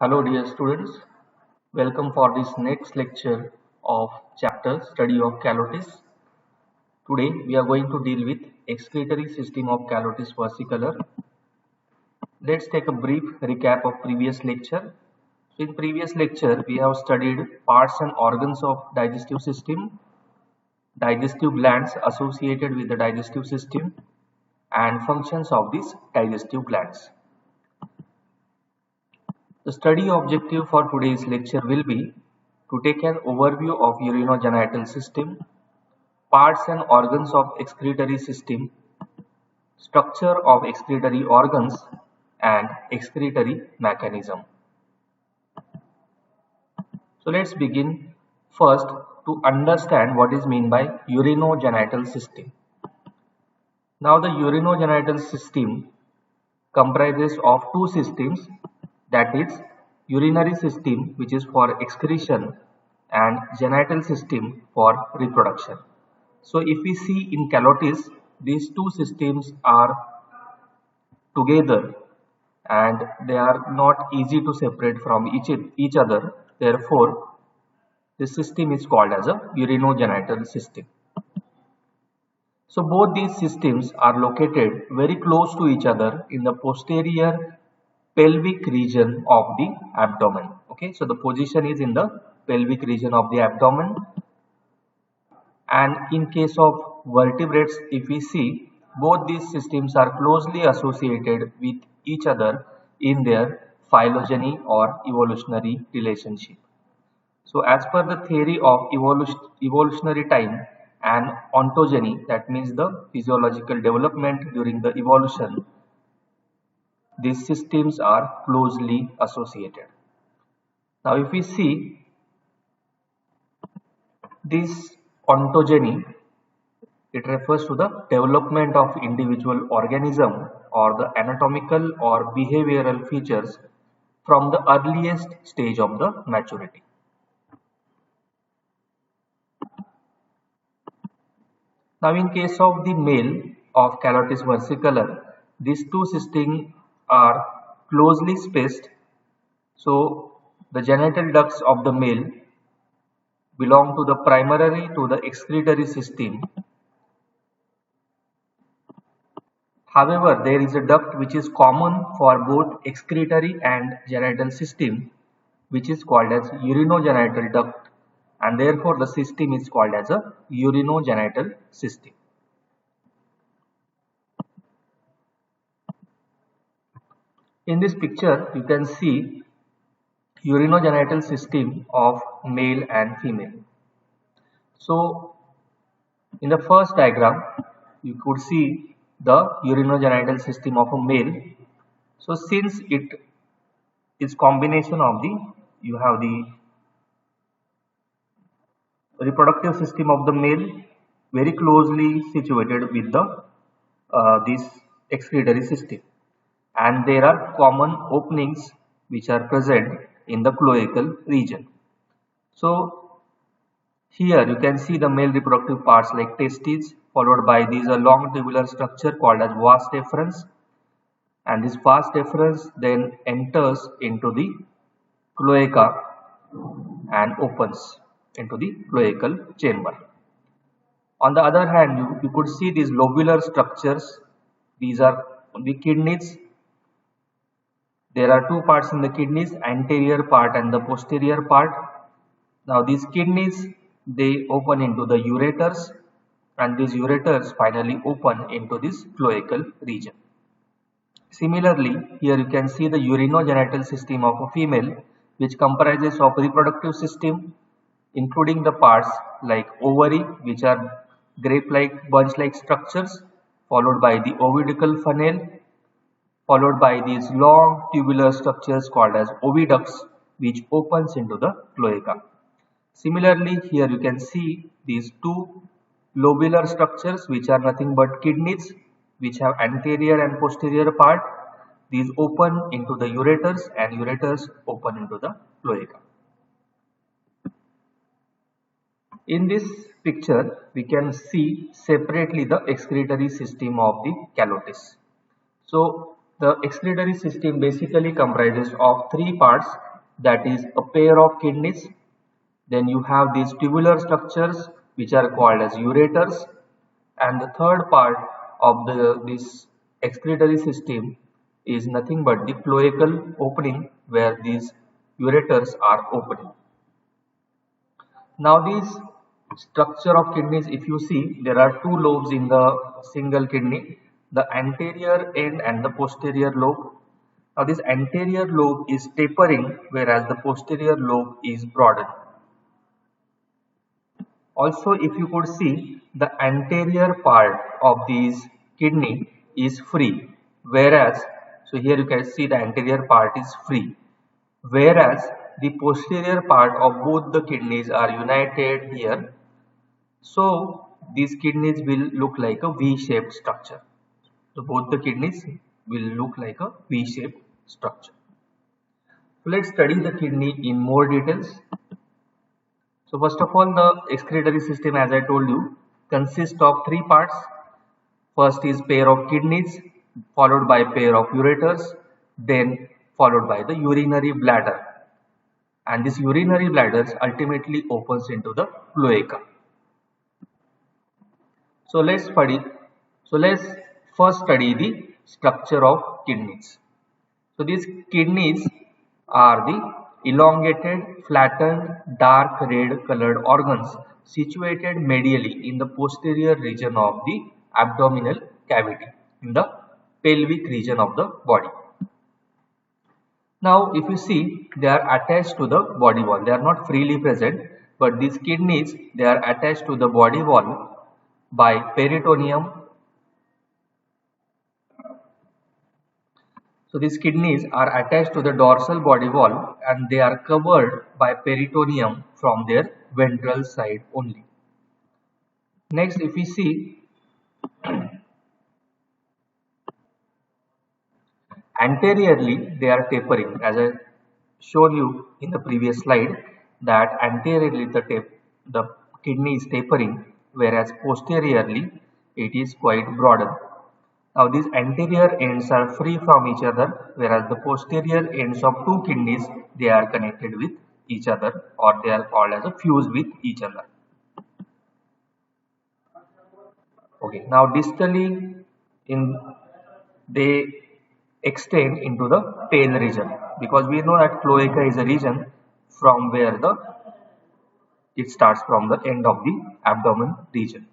Hello dear students, welcome for this next lecture of chapter study of calotis. Today we are going to deal with excretory system of calotis versicolor. Let's take a brief recap of previous lecture. So in previous lecture we have studied parts and organs of digestive system, digestive glands associated with the digestive system and functions of these digestive glands. The study objective for today's lecture will be to take an overview of urinogenital system, parts and organs of excretory system, structure of excretory organs, and excretory mechanism. So let's begin first to understand what is meant by urinogenital system. Now the urinogenital system comprises of two systems, that is urinary system, which is for excretion, and genital system for reproduction. So if we see in calotis, these two systems are together and they are not easy to separate from each other. Therefore this system is called as a urinogenital system. So both these systems are located very close to each other in the posterior pelvic region of the abdomen. Okay, so the position is in the pelvic region of the abdomen, and in case of vertebrates, if we see, both these systems are closely associated with each other in their phylogeny or evolutionary relationship. So as per the theory of evolutionary time and ontogeny, that means the physiological development during the evolution, these systems are closely associated. Now if we see this ontogeny, it refers to the development of individual organism or the anatomical or behavioral features from the earliest stage of the maturity. Now in case of the male of calotis versicolor, these two systems are closely spaced. So the genital ducts of the male belong to the primarily to the excretory system. However, there is a duct which is common for both excretory and genital system, which is called as urinogenital duct, and therefore the system is called as a urinogenital system. In this picture, you can see urinogenital system of male and female. So in the first diagram, you could see the urinogenital system of a male. So since it is combination of you have the reproductive system of the male very closely situated with the this excretory system, and there are common openings which are present in the cloacal region. So here you can see the male reproductive parts like testes, followed by these a long tubular structure called as vas deferens, and this vas deferens then enters into the cloaca and opens into the cloacal chamber. On the other hand, you could see these lobular structures. These are the kidneys. There are two parts in the kidneys, anterior part and the posterior part. Now these kidneys, they open into the ureters, and these ureters finally open into this cloacal region. Similarly, here you can see the urinogenital system of a female, which comprises of reproductive system, including the parts like ovary, which are grape-like, bunch-like structures, followed by the oviducal funnel, followed by these long tubular structures called as oviducts, which opens into the cloaca. Similarly, here you can see these two lobular structures, which are nothing but kidneys, which have anterior and posterior part. These open into the ureters, and ureters open into the cloaca. In this picture, we can see separately the excretory system of the calotis. So the excretory system basically comprises of three parts, that is a pair of kidneys. Then you have these tubular structures which are called as ureters, and the third part of this excretory system is nothing but the cloacal opening where these ureters are opening. Now this structure of kidneys, if you see, there are two lobes in the single kidney, the anterior end and the posterior lobe. Now this anterior lobe is tapering whereas the posterior lobe is broadened. Also, if you could see, the anterior part of these kidney is free, whereas, so here you can see the anterior part is free, whereas the posterior part of both the kidneys are united here. So these kidneys will look like a V-shaped structure. So both the kidneys will look like a V-shaped structure. So let's study the kidney in more details. So first of all, the excretory system, as I told you, consists of three parts. First is pair of kidneys, followed by pair of ureters, then followed by the urinary bladder. And this urinary bladder ultimately opens into the cloaca. So let's first study the structure of kidneys. So these kidneys are the elongated, flattened, dark red colored organs situated medially in the posterior region of the abdominal cavity, in the pelvic region of the body. Now if you see, they are attached to the body wall. They are not freely present, but these kidneys, they are attached to the body wall by peritoneum. So these kidneys are attached to the dorsal body wall and they are covered by peritoneum from their ventral side only. Next, if we see, anteriorly they are tapering, as I showed you in the previous slide, that anteriorly the kidney is tapering, whereas posteriorly it is quite broadened. Now these anterior ends are free from each other, whereas the posterior ends of two kidneys, they are connected with each other, or they are called as a fuse with each other. Okay, now distally they extend into the tail region, because we know that cloaca is a region from where it starts from the end of the abdomen region.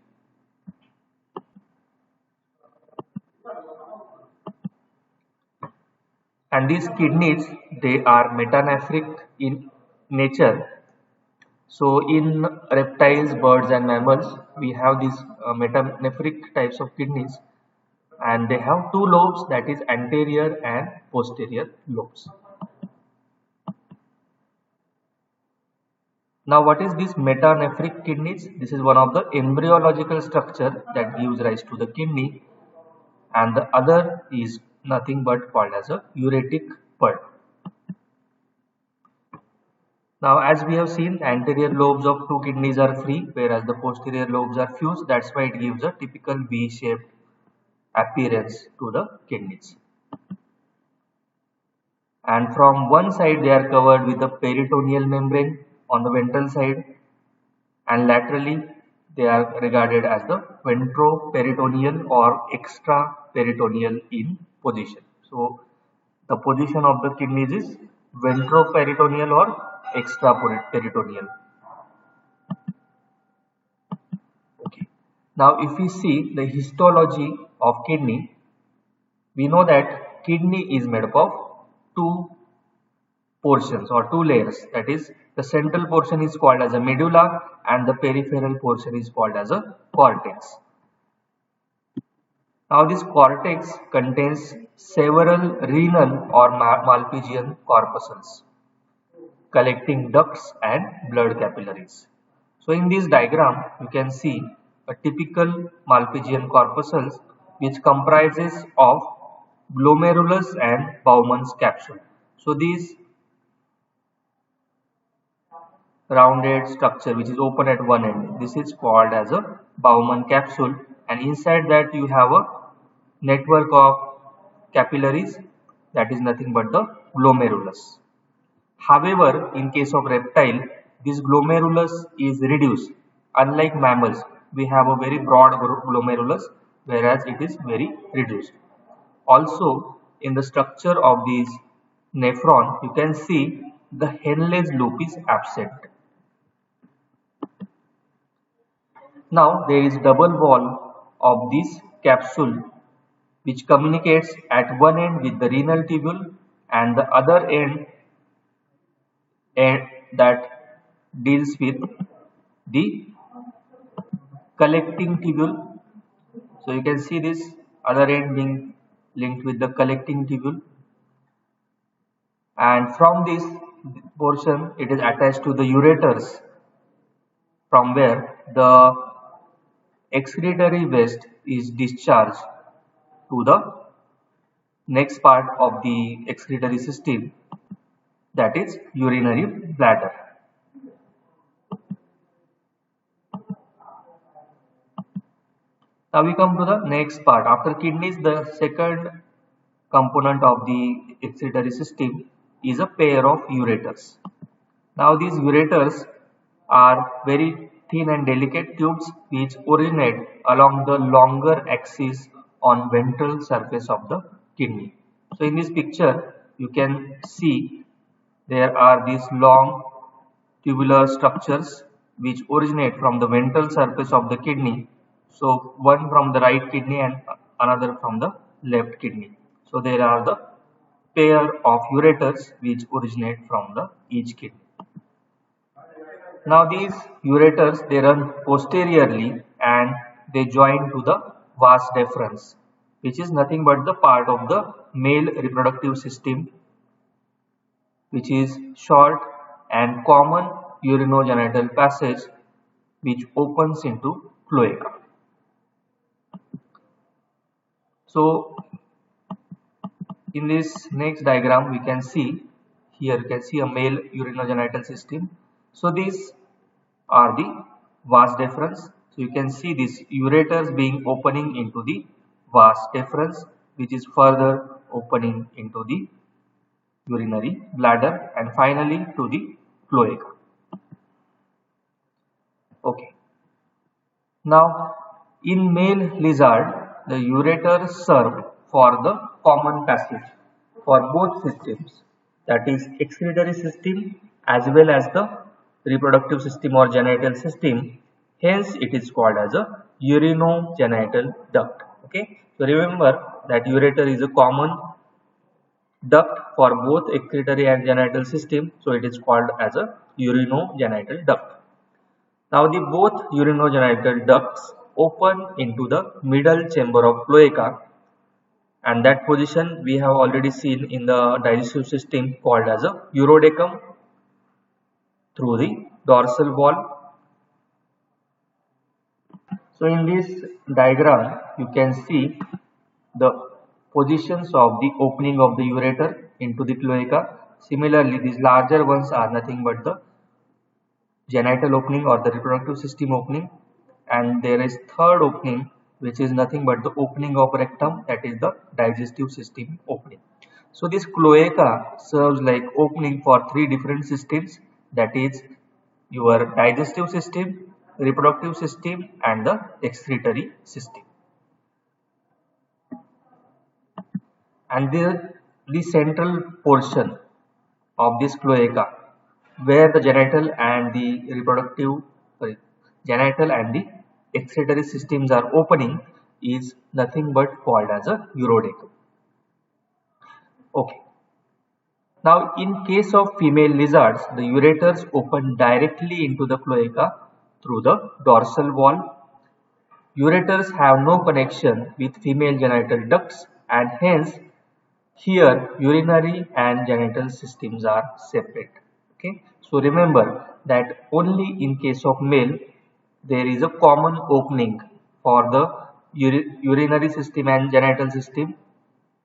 And these kidneys, they are metanephric in nature. So in reptiles, birds and mammals, we have these metanephric types of kidneys, and they have two lobes, that is anterior and posterior lobes. Now what is this metanephric kidneys? This is one of the embryological structure that gives rise to the kidney, and the other is nothing but called as a uretic pud. Now as we have seen, the anterior lobes of two kidneys are free, whereas the posterior lobes are fused. That's why it gives a typical V-shaped appearance to the kidneys. And from one side they are covered with the peritoneal membrane on the ventral side, and laterally they are regarded as the ventroperitoneal or extraperitoneal in position. So the position of the kidneys is ventroperitoneal or extraperitoneal. Okay. Now if we see the histology of kidney, we know that kidney is made up of two portions or two layers, that is the central portion is called as a medulla and the peripheral portion is called as a cortex. Now this cortex contains several renal or Malpighian corpuscles collecting ducts and blood capillaries. So in this diagram you can see a typical Malpighian corpuscles which comprises of glomerulus and Bowman's capsule. So these rounded structure which is open at one end, this is called as a Bowman capsule, and inside that you have a network of capillaries, that is nothing but the glomerulus. However, in case of reptile, this glomerulus is reduced. Unlike mammals, we have a very broad glomerulus, whereas it is very reduced. Also, in the structure of these nephron, you can see the Henle's loop is absent. Now, there is double wall of this capsule which communicates at one end with the renal tubule and the other end that deals with the collecting tubule. So you can see this other end being linked with the collecting tubule, and from this portion it is attached to the ureters, from where the excretory waste is discharged to the next part of the excretory system, that is urinary bladder. Now we come to the next part. After kidneys, the second component of the excretory system is a pair of ureters. Now these ureters are very thin and delicate tubes which originate along the longer axis on ventral surface of the kidney. So in this picture you can see there are these long tubular structures which originate from the ventral surface of the kidney. So one from the right kidney and another from the left kidney. So there are the pair of ureters which originate from the each kidney. Now these ureters, they run posteriorly and they join to the vas deferens, which is nothing but the part of the male reproductive system, which is short and common urinogenital passage which opens into cloaca. So in this next diagram we can see, here you can see a male urinogenital system. So these are the vas deferens. So you can see these ureters being opening into the vas deferens, which is further opening into the urinary bladder and finally to the cloaca. Okay. Now in male lizard, the ureters serve for the common passage for both systems, that is excretory system as well as the reproductive system or genital system. Hence it is called as a urinogenital duct. Okay, so remember that ureter is a common duct for both excretory and genital system, so it is called as a urinogenital duct. Now the both urinogenital ducts open into the middle chamber of cloaca, and that position we have already seen in the digestive system called as a urodecum through the dorsal wall. So in this diagram you can see the positions of the opening of the ureter into the cloaca. Similarly, these larger ones are nothing but the genital opening or the reproductive system opening, and there is third opening which is nothing but the opening of rectum, that is the digestive system opening. So this cloaca serves like opening for three different systems, that is your digestive system, reproductive system and the excretory system. And the central portion of this cloaca where the genital and the excretory systems are opening is nothing but called as a urodecum. Okay. Now in case of female lizards, the ureters open directly into the cloaca through the dorsal wall. Ureters have no connection with female genital ducts, and hence here urinary and genital systems are separate. Okay, so remember that only in case of male there is a common opening for the urinary system and genital system,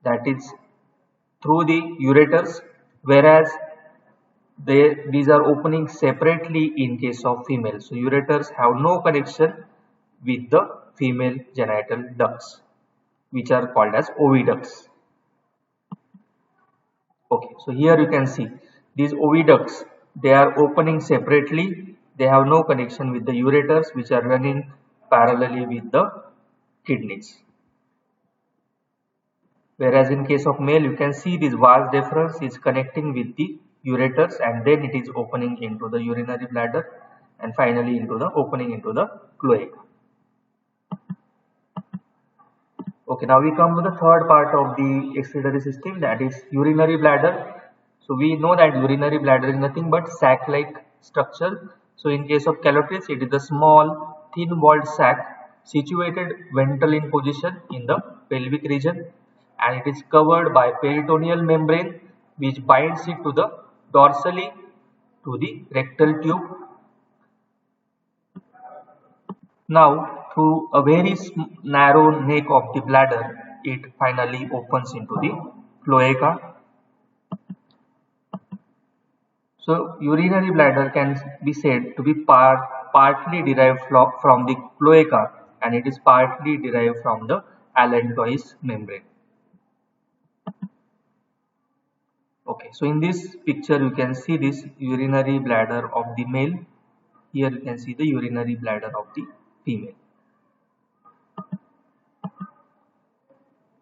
that is through the ureters, whereas these are opening separately in case of female. So ureters have no connection with the female genital ducts, which are called as oviducts. Okay, so here you can see These oviducts, they are opening separately. They have no connection with the ureters which are running parallelly with the kidneys. Whereas in case of male, you can see this vas deferens is connecting with the ureters and then it is opening into the urinary bladder and finally into the opening into the cloaca. Okay, now we come to the third part of the excretory system, that is urinary bladder. So we know that urinary bladder is nothing but sac-like structure. So in case of Calotes, it is a small thin-walled sac situated ventral in position in the pelvic region, and it is covered by peritoneal membrane which binds it to the dorsally to the rectal tube. Now, through a very narrow neck of the bladder, it finally opens into the cloaca. So, urinary bladder can be said to be partly derived from the cloaca and it is partly derived from the allantois membrane. Okay, so in this picture you can see this urinary bladder of the male. Here you can see the urinary bladder of the female.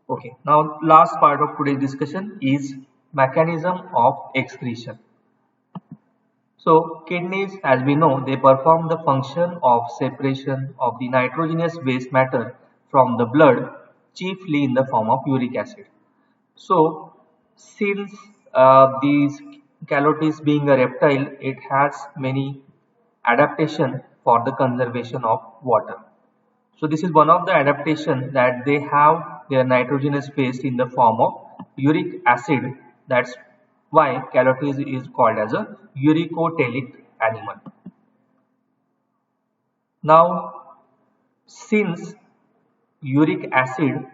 Okay, now last part of today's discussion is mechanism of excretion. So kidneys, as we know, they perform the function of separation of the nitrogenous waste matter from the blood, chiefly in the form of uric acid. So since these Calotes being a reptile, it has many adaptation for the conservation of water. So this is one of the adaptation that they have their nitrogenous waste in the form of uric acid. That's why Calotes is called as a uricotelic animal. Now, since uric acid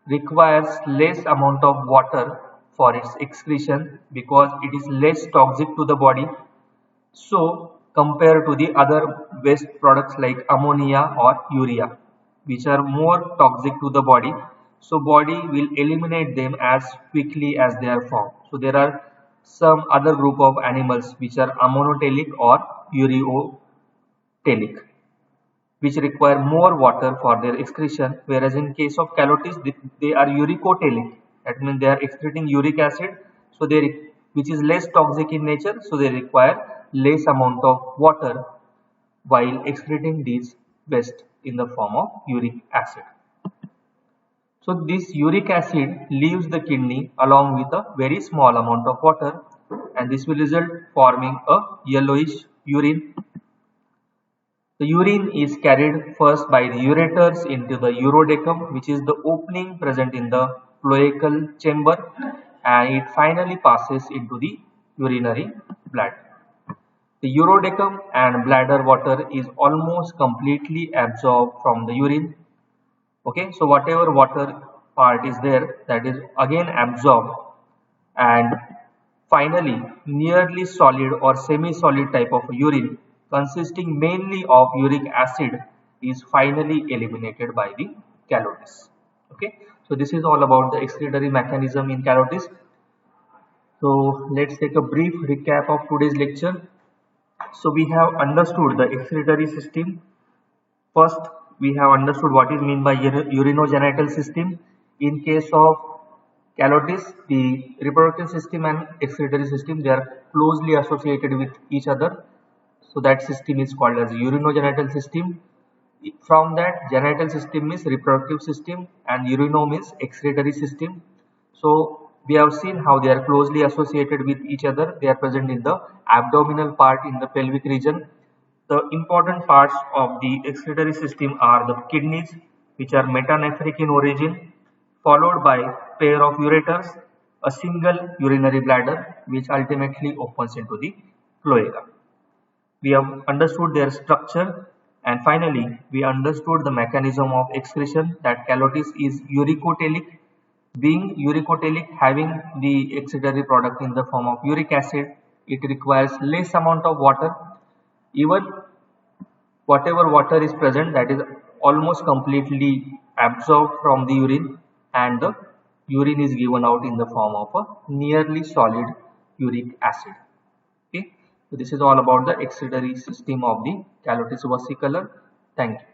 requires less amount of water for its excretion because it is less toxic to the body, so compared to the other waste products like ammonia or urea, which are more toxic to the body, so body will eliminate them as quickly as they are formed. So there are some other group of animals which are ammonotelic or ureotelic, which require more water for their excretion, whereas in case of Calotes, they are uricotelic. That means they are excreting uric acid, so which is less toxic in nature, so they require less amount of water while excreting these waste in the form of uric acid. So this uric acid leaves the kidney along with a very small amount of water, and this will result forming a yellowish urine. The urine is carried first by the ureters into the urodecum, which is the opening present in the cloacal chamber, and it finally passes into the urinary bladder. The urodecum and bladder water is almost completely absorbed from the urine. Okay, so whatever water part is there, that is again absorbed, and finally nearly solid or semi-solid type of urine consisting mainly of uric acid is finally eliminated by the Calotes. Okay, so this is all about the excretory mechanism in Calotes. So let's take a brief recap of today's lecture. So we have understood the excretory system. First, we have understood what is meant by urinogenital system. In case of Calotes, the reproductive system and excretory system, they are closely associated with each other. So that system is called as urinogenital system. From that, genital system is reproductive system and urinome is excretory system. So we have seen how they are closely associated with each other. They are present in the abdominal part in the pelvic region. The important parts of the excretory system are the kidneys, which are metanephric in origin, followed by pair of ureters, a single urinary bladder, which ultimately opens into the cloaca. We have understood their structure, and finally we understood the mechanism of excretion, that Calotes is uricotelic. Being uricotelic, having the excretory product in the form of uric acid, it requires less amount of water. Even whatever water is present, that is almost completely absorbed from the urine, and the urine is given out in the form of a nearly solid uric acid. Okay, so this is all about the excretory system of the calotis versicolor. Thank you.